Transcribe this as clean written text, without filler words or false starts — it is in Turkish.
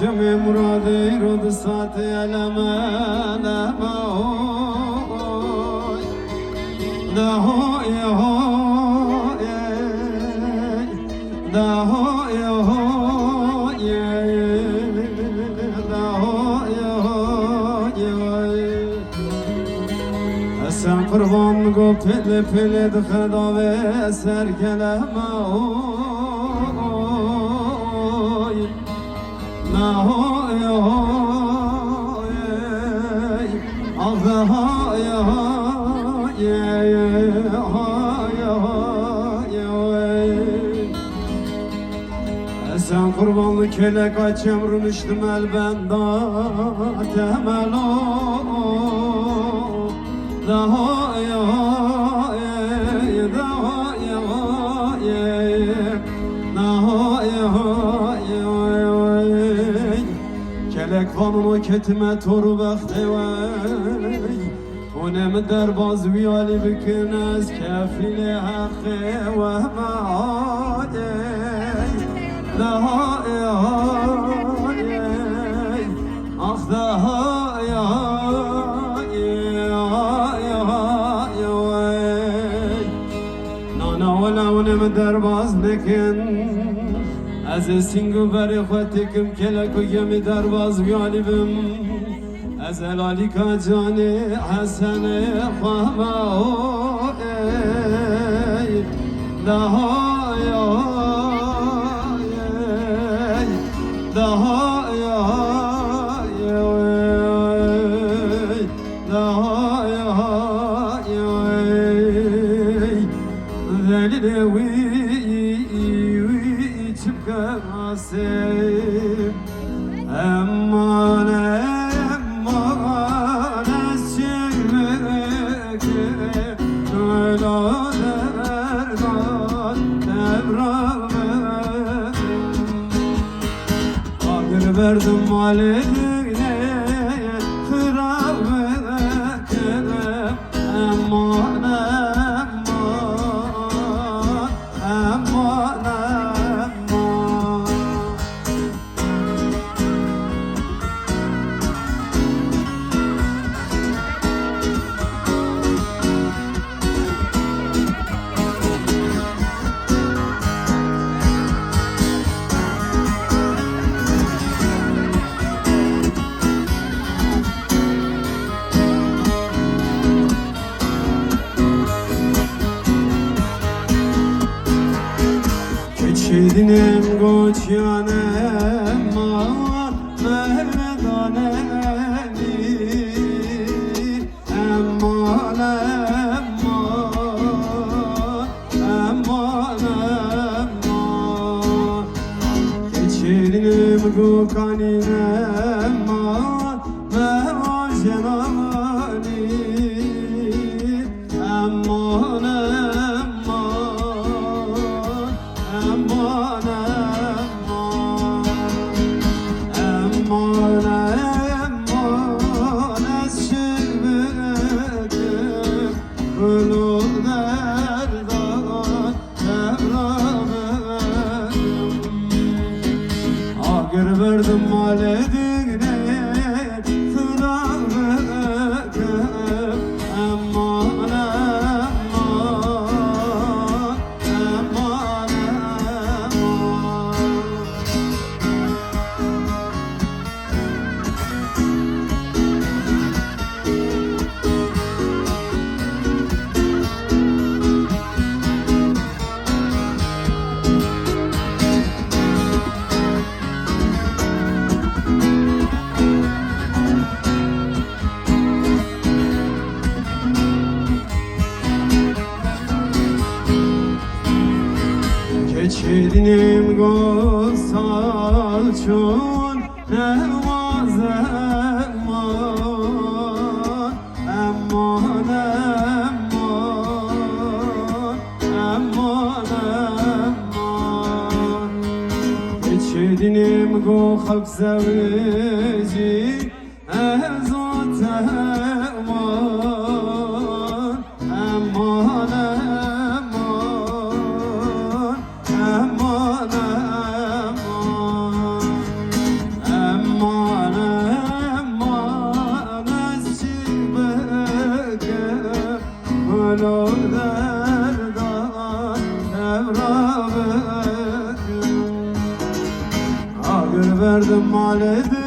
جمع مرادي رد ساتي لما لما ده هو يا هو ده هو يا هو ده هو يا هو اسم قربان گو پل پل دخدا و سر کلمه ما هو يا هو الله يا sen kurbanlı kele kaç ömrüm içtim el benda temel o daha ya daha ya daha ya kelek vanıma ketime toru bekte vey onem derbaz viyali biknez kefili hakkı ve maade daha ya ah daha ya nana vela onem derbaz nekin از سینگو بر خودتکم کلکو گمی درواز بیالیم از الالی که جان حسن خواهما ای دهایا دهایا دهایا ذلیل Nasip Aman aman esirmek Öyle derman devramek Ahir verdim maline kıramek Aman aman Şidinim goçyanem mehmedanemi Emman emman Şidinim gokaninem mehvajenani Emman verdim maledine kıramek aman aman Geçirdim gosal çun nevaz emman Emman emman Geçirdim go halk seveci ezot emman Emman aman serdan evrağım. Agır verdim mal edin